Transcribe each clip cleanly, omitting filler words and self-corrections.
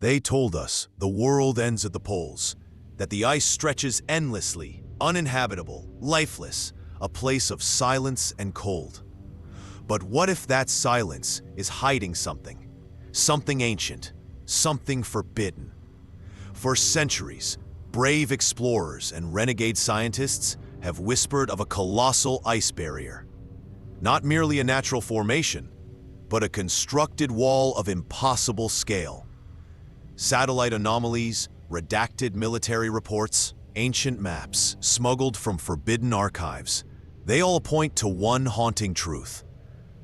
They told us the world ends at the poles, that the ice stretches endlessly, uninhabitable, lifeless, a place of silence and cold. But what if that silence is hiding something? Something ancient, something forbidden. For centuries, brave explorers and renegade scientists have whispered of a colossal ice barrier. Not merely a natural formation, but a constructed wall of impossible scale. Satellite anomalies, redacted military reports, ancient maps smuggled from forbidden archives, they all point to one haunting truth.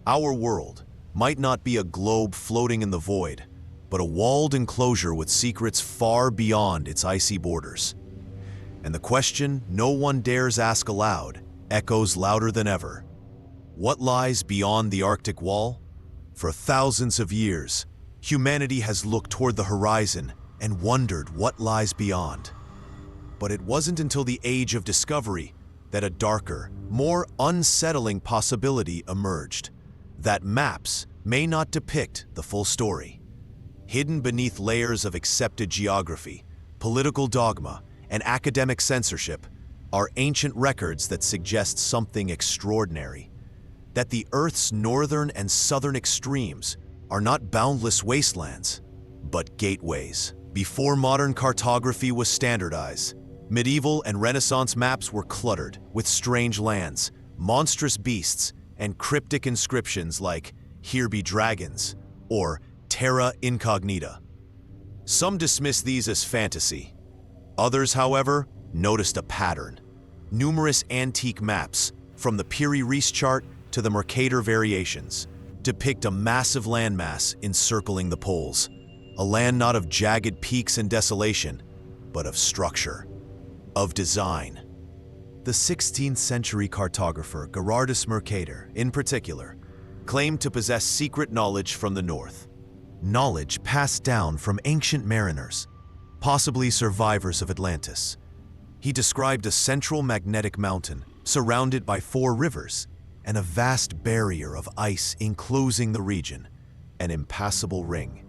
Our world might not be a globe floating in the void, but a walled enclosure with secrets far beyond its icy borders. And the question no one dares ask aloud echoes louder than ever. What lies beyond the Arctic wall? For thousands of years, humanity has looked toward the horizon and wondered what lies beyond. But it wasn't until the age of discovery that a darker, more unsettling possibility emerged. That maps may not depict the full story. Hidden beneath layers of accepted geography, political dogma, and academic censorship are ancient records that suggest something extraordinary. That the Earth's northern and southern extremes are not boundless wastelands, but gateways. Before modern cartography was standardized, medieval and Renaissance maps were cluttered with strange lands, monstrous beasts, and cryptic inscriptions like "Here be dragons" or "Terra incognita." Some dismissed these as fantasy. Others, however, noticed a pattern. Numerous antique maps, from the Piri-Reis chart to the Mercator variations, depict a massive landmass encircling the poles, a land not of jagged peaks and desolation, but of structure, of design. The 16th century cartographer Gerardus Mercator, in particular, claimed to possess secret knowledge from the north. Knowledge passed down from ancient mariners, possibly survivors of Atlantis. He described a central magnetic mountain surrounded by 4 rivers and a vast barrier of ice enclosing the region, an impassable ring.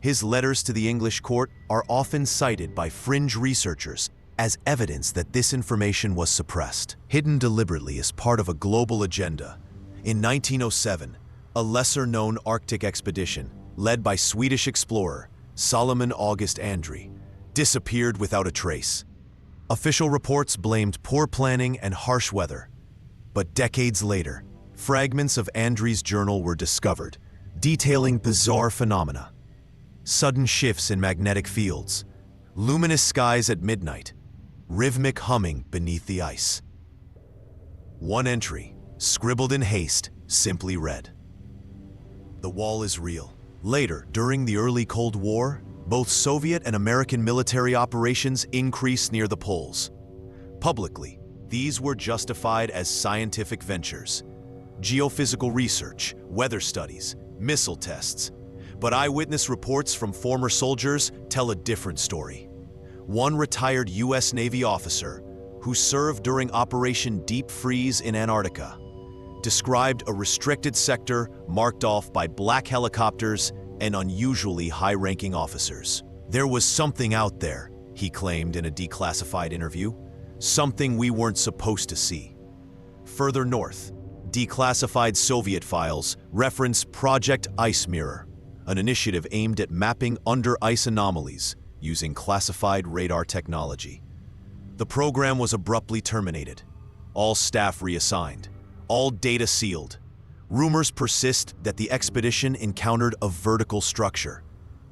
His letters to the English court are often cited by fringe researchers as evidence that this information was suppressed, hidden deliberately as part of a global agenda. In 1907, a lesser-known Arctic expedition, led by Swedish explorer Solomon August André, disappeared without a trace. Official reports blamed poor planning and harsh weather. But decades later, fragments of André's journal were discovered, detailing bizarre phenomena. Sudden shifts in magnetic fields, luminous skies at midnight, rhythmic humming beneath the ice. One entry, scribbled in haste, simply read, "The wall is real." Later, during the early Cold War, both Soviet and American military operations increased near the poles. Publicly, these were justified as scientific ventures, geophysical research, weather studies, missile tests. But eyewitness reports from former soldiers tell a different story. One retired U.S. Navy officer, who served during Operation Deep Freeze in Antarctica, described a restricted sector marked off by black helicopters and unusually high-ranking officers. There was something out there, he claimed in a declassified interview, something we weren't supposed to see. Further north, declassified Soviet files reference Project Ice Mirror, an initiative aimed at mapping under-ice anomalies using classified radar technology. The program was abruptly terminated, all staff reassigned, all data sealed. Rumors persist that the expedition encountered a vertical structure,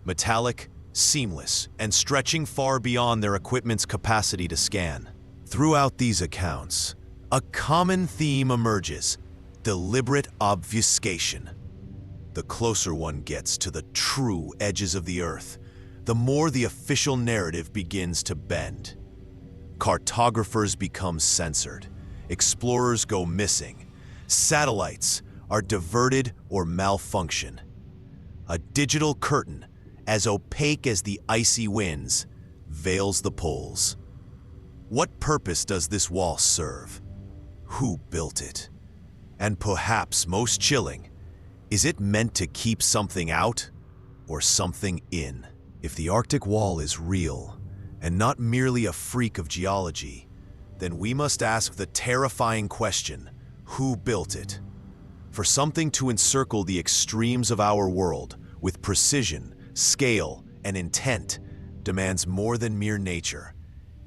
metallic, seamless, and stretching far beyond their equipment's capacity to scan. Throughout these accounts, a common theme emerges: deliberate obfuscation. The closer one gets to the true edges of the Earth, the more the official narrative begins to bend. Cartographers become censored, explorers go missing, satellites are diverted or malfunction. A digital curtain, as opaque as the icy winds, veils the poles. What purpose does this wall serve? Who built it? And perhaps most chilling, is it meant to keep something out or something in? If the Arctic Wall is real, and not merely a freak of geology, then we must ask the terrifying question, who built it? For something to encircle the extremes of our world with precision, scale, and intent demands more than mere nature.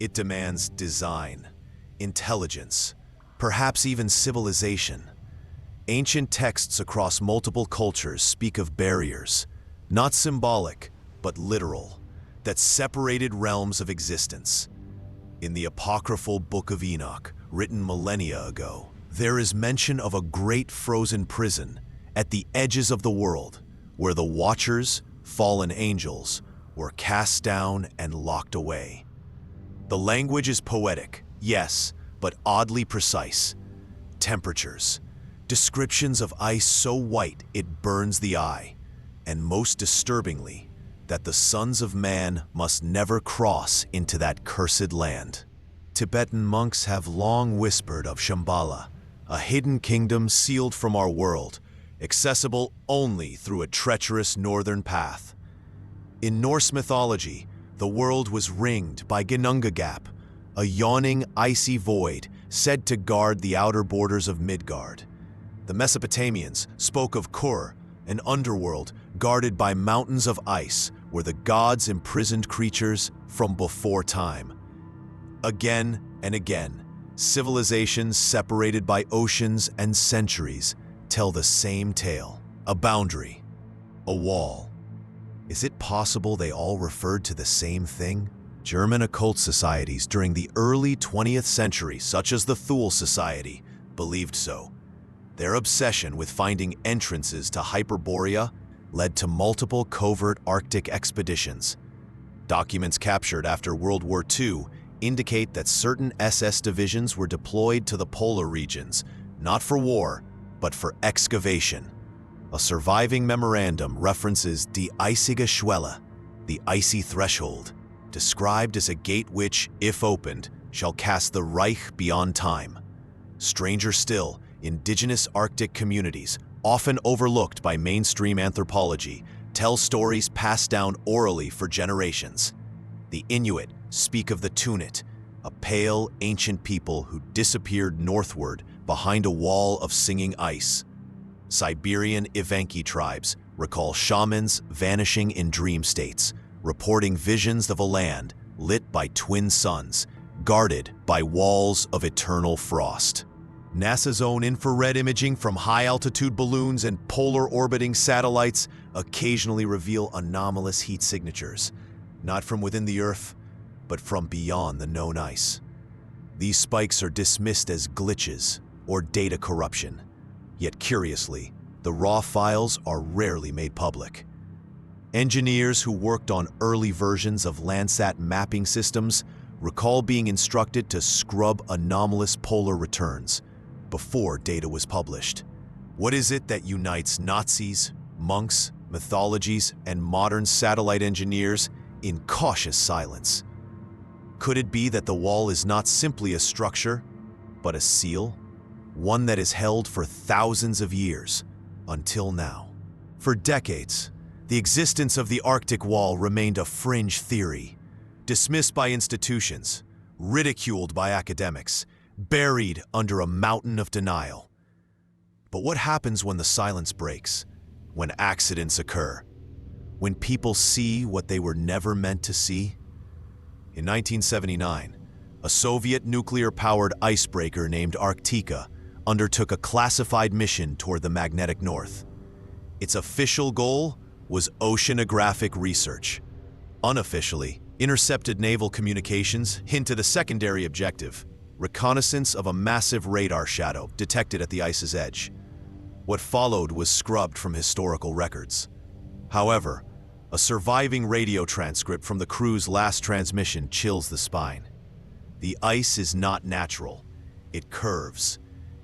It demands design, intelligence, perhaps even civilization. Ancient texts across multiple cultures speak of barriers, not symbolic, but literal, that separated realms of existence. In the apocryphal Book of Enoch, written millennia ago, there is mention of a great frozen prison at the edges of the world, where the Watchers, fallen angels, were cast down and locked away. The language is poetic, yes, but oddly precise. Temperatures, descriptions of ice so white it burns the eye, and most disturbingly, that the sons of man must never cross into that cursed land. Tibetan monks have long whispered of Shambhala, a hidden kingdom sealed from our world, accessible only through a treacherous northern path. In Norse mythology, the world was ringed by Ginnunga Gap, a yawning, icy void said to guard the outer borders of Midgard. The Mesopotamians spoke of Kur, an underworld guarded by mountains of ice where the gods imprisoned creatures from before time. Again and again, civilizations separated by oceans and centuries tell the same tale. A boundary, a wall. Is it possible they all referred to the same thing? German occult societies during the early 20th century, such as the Thule Society, believed so. Their obsession with finding entrances to Hyperborea led to multiple covert Arctic expeditions. Documents captured after World War II indicate that certain SS divisions were deployed to the polar regions, not for war, but for excavation. A surviving memorandum references Die Eisige Schwelle, the icy threshold, described as a gate which, if opened, shall cast the Reich beyond time. Stranger still, indigenous Arctic communities, often overlooked by mainstream anthropology, tell stories passed down orally for generations. The Inuit speak of the Tunit, a pale, ancient people who disappeared northward behind a wall of singing ice. Siberian Evenki tribes recall shamans vanishing in dream states, reporting visions of a land lit by twin suns, guarded by walls of eternal frost. NASA's own infrared imaging from high-altitude balloons and polar orbiting satellites occasionally reveal anomalous heat signatures, not from within the Earth, but from beyond the known ice. These spikes are dismissed as glitches or data corruption, yet curiously, the raw files are rarely made public. Engineers who worked on early versions of Landsat mapping systems recall being instructed to scrub anomalous polar returns before data was published. What is it that unites Nazis, monks, mythologies, and modern satellite engineers in cautious silence? Could it be that the wall is not simply a structure, but a seal? One that is held for thousands of years, until now. For decades, the existence of the Arctic Wall remained a fringe theory, dismissed by institutions, ridiculed by academics, buried under a mountain of denial. But what happens when the silence breaks? When accidents occur? When people see what they were never meant to see? In 1979, a Soviet nuclear-powered icebreaker named Arktika undertook a classified mission toward the magnetic north. Its official goal was oceanographic research. Unofficially, intercepted naval communications hinted a secondary objective: reconnaissance of a massive radar shadow detected at the ice's edge. What followed was scrubbed from historical records. However, a surviving radio transcript from the crew's last transmission chills the spine. The ice is not natural. It curves.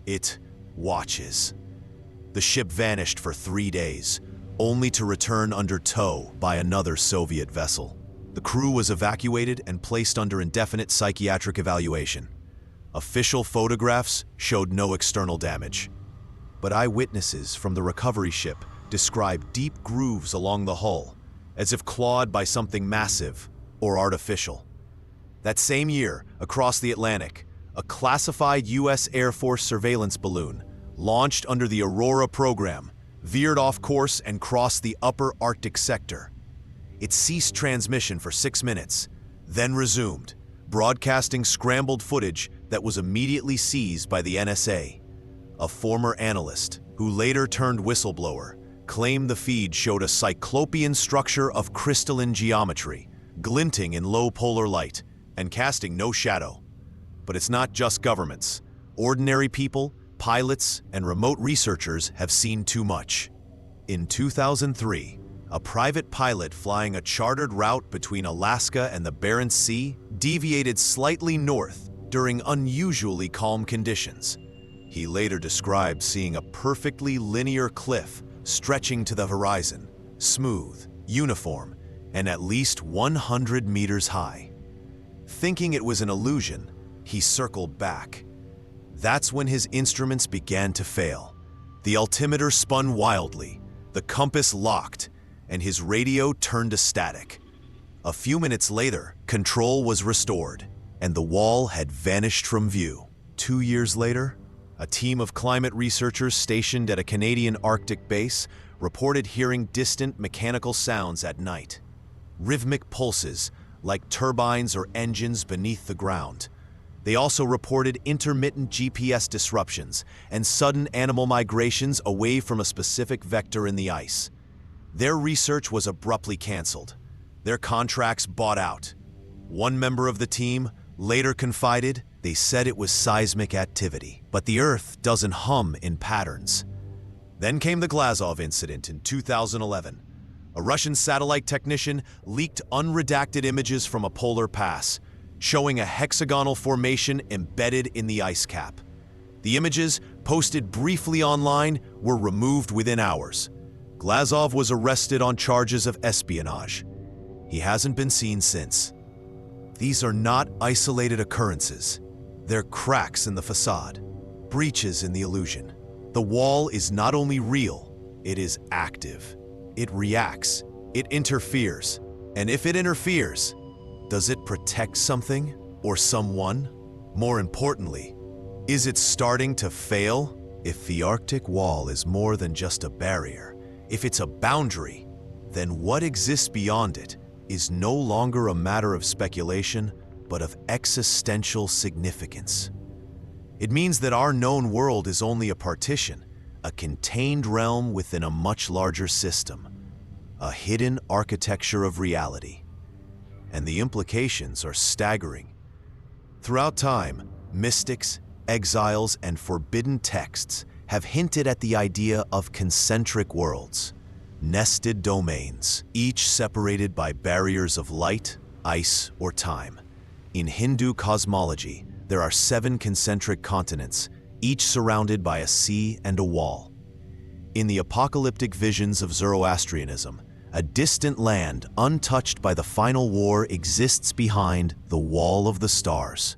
It watches. The ship vanished for 3 days, only to return under tow by another Soviet vessel. The crew was evacuated and placed under indefinite psychiatric evaluation. Official photographs showed no external damage, but eyewitnesses from the recovery ship described deep grooves along the hull, as if clawed by something massive or artificial. That same year, across the Atlantic, a classified U.S. Air Force surveillance balloon, launched under the Aurora program, veered off course and crossed the upper Arctic sector. It ceased transmission for 6 minutes, then resumed, broadcasting scrambled footage that was immediately seized by the NSA. A former analyst, who later turned whistleblower, claimed the feed showed a cyclopean structure of crystalline geometry, glinting in low polar light and casting no shadow. But it's not just governments. Ordinary people, pilots, and remote researchers have seen too much. In 2003, a private pilot flying a chartered route between Alaska and the Barents Sea deviated slightly north during unusually calm conditions. He later described seeing a perfectly linear cliff stretching to the horizon, smooth, uniform, and at least 100 meters high. Thinking it was an illusion, he circled back. That's when his instruments began to fail. The altimeter spun wildly, the compass locked, and his radio turned to static. A few minutes later, control was restored, and the wall had vanished from view. 2 years later, a team of climate researchers stationed at a Canadian Arctic base reported hearing distant mechanical sounds at night. Rhythmic pulses, like turbines or engines beneath the ground. They also reported intermittent GPS disruptions and sudden animal migrations away from a specific vector in the ice. Their research was abruptly canceled, their contracts bought out. One member of the team later confided they said it was seismic activity, but the Earth doesn't hum in patterns. Then came the Glazov incident in 2011. A Russian satellite technician leaked unredacted images from a polar pass, showing a hexagonal formation embedded in the ice cap. The images, posted briefly online, were removed within hours. Glazov was arrested on charges of espionage. He hasn't been seen since. These are not isolated occurrences. They're cracks in the facade, breaches in the illusion. The wall is not only real, it is active. It reacts, it interferes. And if it interferes, does it protect something or someone? More importantly, is it starting to fail? If the Arctic wall is more than just a barrier, if it's a boundary, then what exists beyond it is no longer a matter of speculation, but of existential significance. It means that our known world is only a partition, a contained realm within a much larger system, a hidden architecture of reality. And the implications are staggering. Throughout time, mystics, exiles, and forbidden texts have hinted at the idea of concentric worlds, nested domains, each separated by barriers of light, ice, or time. In Hindu cosmology, there are 7 concentric continents, each surrounded by a sea and a wall. In the apocalyptic visions of Zoroastrianism, a distant land untouched by the final war exists behind the Wall of the Stars.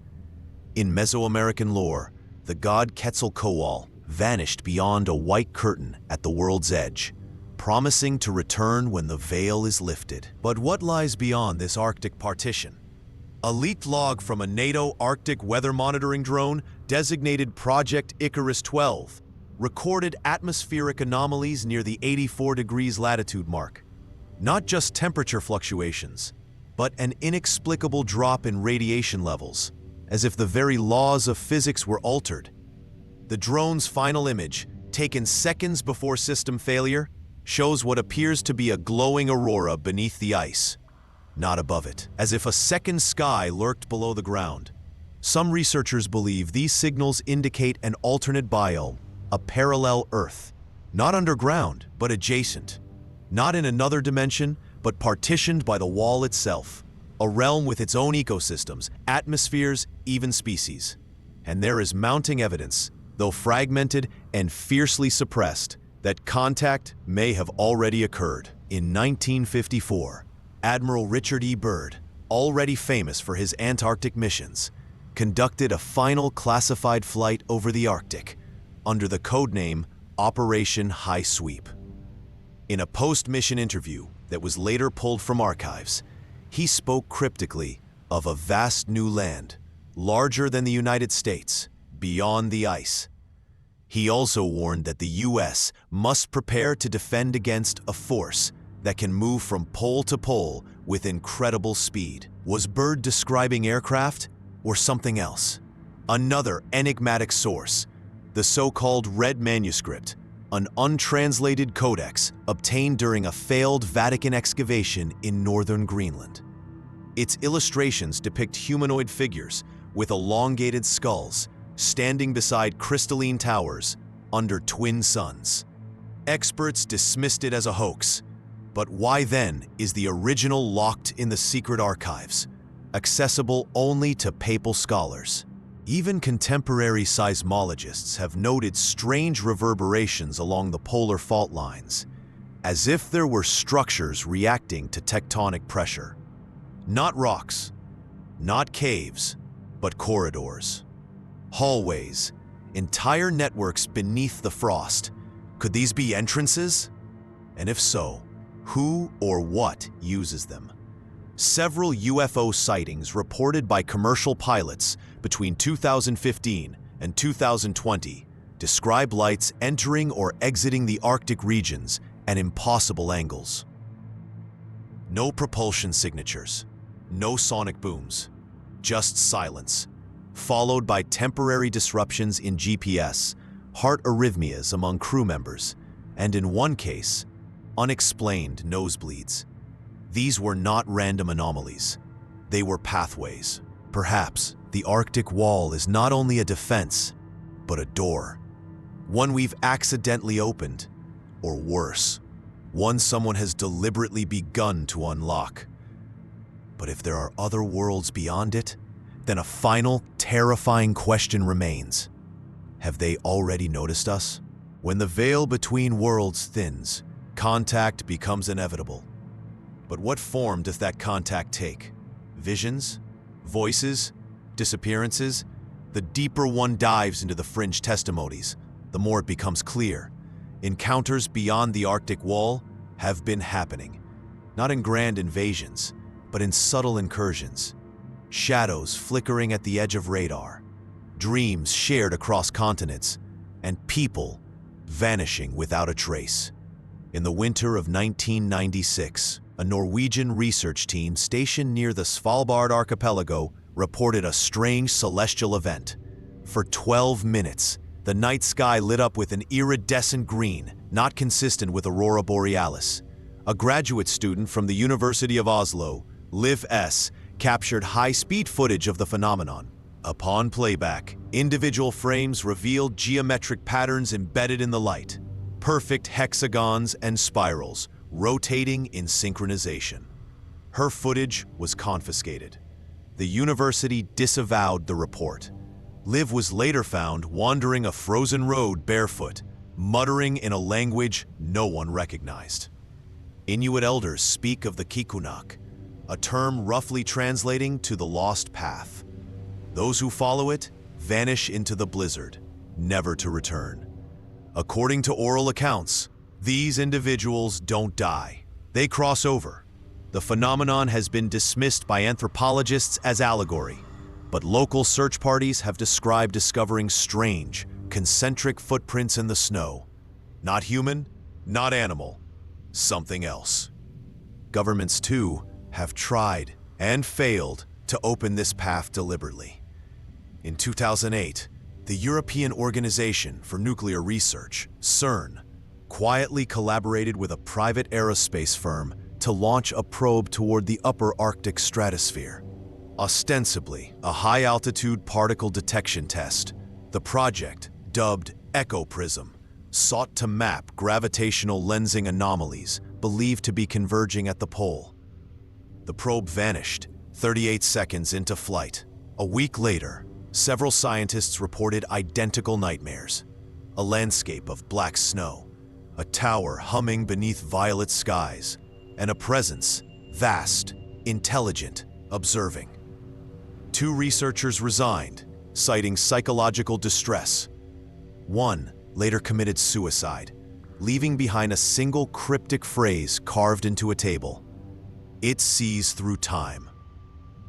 In Mesoamerican lore, the god Quetzalcoatl vanished beyond a white curtain at the world's edge, promising to return when the veil is lifted. But what lies beyond this Arctic partition? A leaked log from a NATO Arctic weather monitoring drone designated Project Icarus 12 recorded atmospheric anomalies near the 84 degrees latitude mark. Not just temperature fluctuations, but an inexplicable drop in radiation levels, as if the very laws of physics were altered. The drone's final image, taken seconds before system failure, shows what appears to be a glowing aurora beneath the ice, not above it, as if a second sky lurked below the ground. Some researchers believe these signals indicate an alternate biome, a parallel Earth, not underground, but adjacent. Not in another dimension, but partitioned by the wall itself. A realm with its own ecosystems, atmospheres, even species. And there is mounting evidence, though fragmented and fiercely suppressed, that contact may have already occurred. In 1954, Admiral Richard E. Byrd, already famous for his Antarctic missions, conducted a final classified flight over the Arctic under the codename Operation High Sweep. In a post-mission interview, that was later pulled from archives, he spoke cryptically of a vast new land, larger than the United States, beyond the ice. He also warned that the U.S. must prepare to defend against a force that can move from pole to pole with incredible speed. Was Byrd describing aircraft or something else? Another enigmatic source, the so-called Red Manuscript, an untranslated codex obtained during a failed Vatican excavation in northern Greenland. Its illustrations depict humanoid figures with elongated skulls standing beside crystalline towers under twin suns. Experts dismissed it as a hoax, but why then is the original locked in the secret archives, accessible only to papal scholars? Even contemporary seismologists have noted strange reverberations along the polar fault lines, as if there were structures reacting to tectonic pressure. Not rocks, not caves, but corridors. Hallways, entire networks beneath the frost. Could these be entrances? And if so, who or what uses them? Several UFO sightings reported by commercial pilots between 2015 and 2020 describe lights entering or exiting the Arctic regions at impossible angles. No propulsion signatures, no sonic booms, just silence, followed by temporary disruptions in GPS, heart arrhythmias among crew members, and in one case, unexplained nosebleeds. These were not random anomalies. They were pathways. Perhaps the Arctic wall is not only a defense, but a door. One we've accidentally opened, or worse, one someone has deliberately begun to unlock. But if there are other worlds beyond it, then a final, terrifying question remains. Have they already noticed us? When the veil between worlds thins, contact becomes inevitable. But what form does that contact take? Visions? Voices? Disappearances? The deeper one dives into the fringe testimonies, the more it becomes clear. Encounters beyond the Arctic wall have been happening, not in grand invasions, but in subtle incursions. Shadows flickering at the edge of radar, dreams shared across continents, and people vanishing without a trace. In the winter of 1996, a Norwegian research team stationed near the Svalbard archipelago reported a strange celestial event. For 12 minutes, the night sky lit up with an iridescent green, not consistent with aurora borealis. A graduate student from the University of Oslo, Liv S., captured high-speed footage of the phenomenon. Upon playback, individual frames revealed geometric patterns embedded in the light, perfect hexagons and spirals rotating in synchronization. Her footage was confiscated. The university disavowed the report. Liv was later found wandering a frozen road barefoot, muttering in a language no one recognized. Inuit elders speak of the Kikunak, a term roughly translating to the lost path. Those who follow it vanish into the blizzard, never to return. According to oral accounts, these individuals don't die. They cross over. The phenomenon has been dismissed by anthropologists as allegory, but local search parties have described discovering strange, concentric footprints in the snow. Not human, not animal, something else. Governments, too, have tried and failed to open this path deliberately. In 2008, the European Organization for Nuclear Research, CERN, quietly collaborated with a private aerospace firm to launch a probe toward the upper Arctic stratosphere. Ostensibly a high-altitude particle detection test, the project, dubbed EchoPrism, sought to map gravitational lensing anomalies believed to be converging at the pole. The probe vanished 38 seconds into flight. A week later, several scientists reported identical nightmares. A landscape of black snow, a tower humming beneath violet skies, and a presence, vast, intelligent, observing. 2 researchers resigned, citing psychological distress. One later committed suicide, leaving behind a single cryptic phrase carved into a table. It sees through time.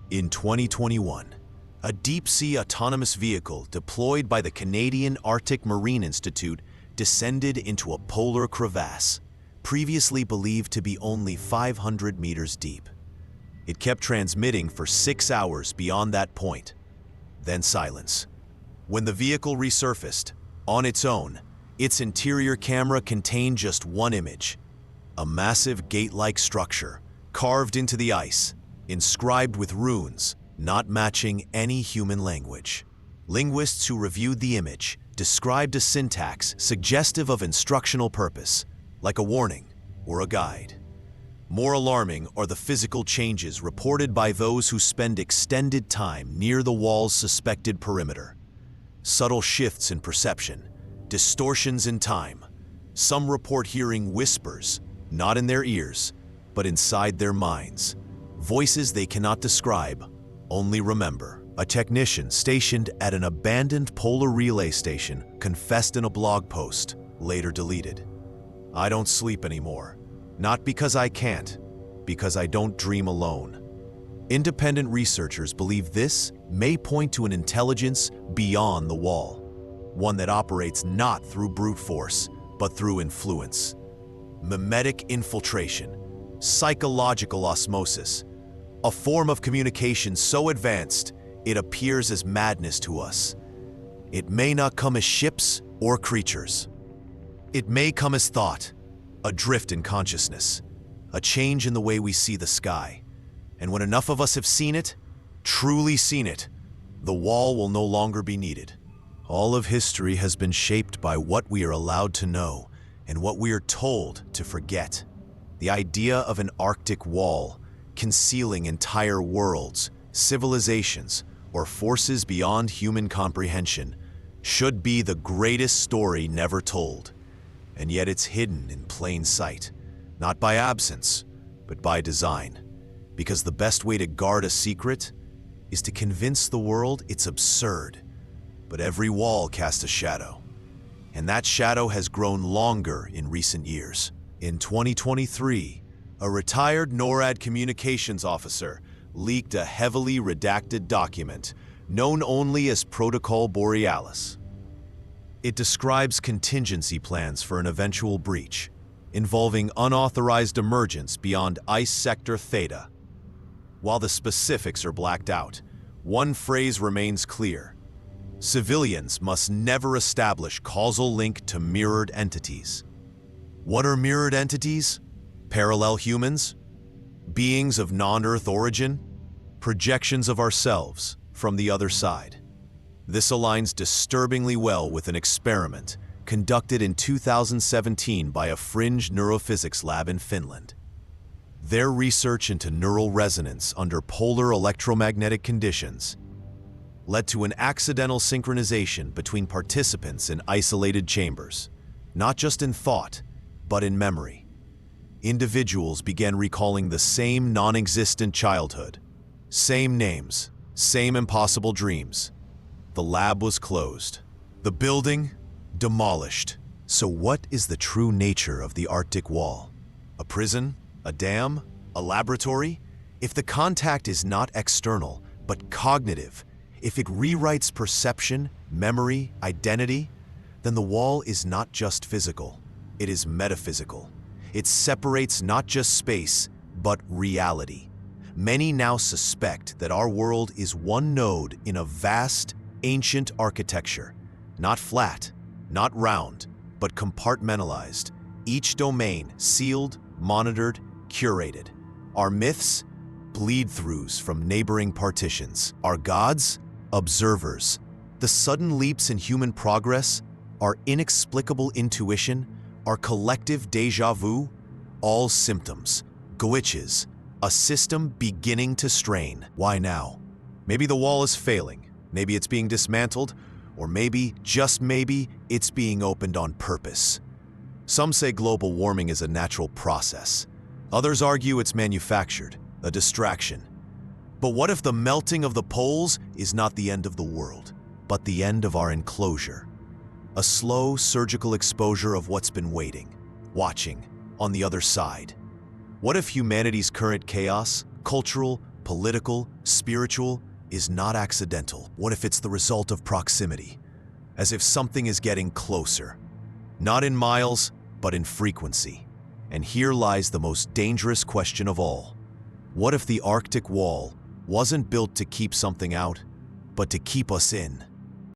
In 2021, a deep-sea autonomous vehicle deployed by the Canadian Arctic Marine Institute descended into a polar crevasse, previously believed to be only 500 meters deep. It kept transmitting for 6 hours beyond that point. Then silence. When the vehicle resurfaced, on its own, its interior camera contained just one image: a massive gate-like structure carved into the ice, inscribed with runes not matching any human language. Linguists who reviewed the image described a syntax suggestive of instructional purpose, like a warning or a guide. More alarming are the physical changes reported by those who spend extended time near the wall's suspected perimeter. Subtle shifts in perception, distortions in time. Some report hearing whispers, not in their ears, but inside their minds. Voices they cannot describe, only remember. A technician stationed at an abandoned polar relay station confessed in a blog post, later deleted. "I don't sleep anymore. Not because I can't, because I don't dream alone." Independent researchers believe this may point to an intelligence beyond the wall, one that operates not through brute force, but through influence. Mimetic infiltration, psychological osmosis, a form of communication so advanced it appears as madness to us. It may not come as ships or creatures. It may come as thought, a drift in consciousness, a change in the way we see the sky. And when enough of us have seen it, truly seen it, the wall will no longer be needed. All of history has been shaped by what we are allowed to know and what we are told to forget. The idea of an Arctic wall, concealing entire worlds, civilizations, or forces beyond human comprehension, should be the greatest story never told. And yet it's hidden in plain sight, not by absence, but by design. Because the best way to guard a secret is to convince the world it's absurd. But every wall casts a shadow, and that shadow has grown longer in recent years. In 2023, a retired NORAD communications officer leaked a heavily redacted document known only as Protocol Borealis. It describes contingency plans for an eventual breach, involving unauthorized emergence beyond Ice Sector Theta. While the specifics are blacked out, one phrase remains clear: civilians must never establish causal link to mirrored entities. What are mirrored entities? Parallel humans? Beings of non-Earth origin? Projections of ourselves from the other side. This aligns disturbingly well with an experiment conducted in 2017 by a fringe neurophysics lab in Finland. Their research into neural resonance under polar electromagnetic conditions led to an accidental synchronization between participants in isolated chambers, not just in thought, but in memory. Individuals began recalling the same non-existent childhood, same names, same impossible dreams. The lab was closed. The building demolished. So what is the true nature of the Arctic Wall? A prison? A dam? A laboratory? If the contact is not external, but cognitive, if it rewrites perception, memory, identity, then the wall is not just physical, it is metaphysical. It separates not just space, but reality. Many now suspect that our world is one node in a vast, ancient architecture, not flat, not round, but compartmentalized, each domain sealed, monitored, curated. Our myths? Bleed-throughs from neighboring partitions. Our gods? Observers. The sudden leaps in human progress? Our inexplicable intuition? Our collective déjà vu? All symptoms, glitches, a system beginning to strain. Why now? Maybe the wall is failing, maybe it's being dismantled, or maybe, just maybe, it's being opened on purpose. Some say global warming is a natural process. Others argue it's manufactured, a distraction. But what if the melting of the poles is not the end of the world, but the end of our enclosure? A slow, surgical exposure of what's been waiting. watching, on the other side? What if humanity's current chaos, cultural, political, spiritual, is not accidental? What if it's the result of proximity? As if something is getting closer. Not in miles, but in frequency. And here lies the most dangerous question of all. What if the Arctic wall wasn't built to keep something out, but to keep us in?